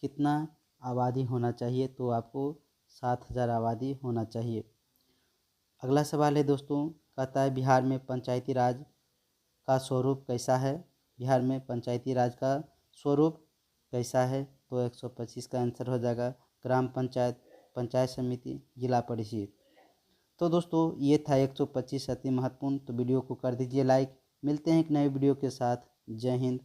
कितना आबादी होना चाहिए? तो आपको 7000 आबादी होना चाहिए। अगला सवाल है दोस्तों, कहता है बिहार में पंचायती राज का स्वरूप कैसा है? बिहार में पंचायती राज का स्वरूप कैसा है? तो 125 का आंसर हो जाएगा, ग्राम पंचायत, पंचायत समिति, जिला परिषद। तो दोस्तों ये था 125 अति महत्वपूर्ण। तो वीडियो को कर दीजिए लाइक। मिलते हैं एक नए वीडियो के साथ। जय हिंद,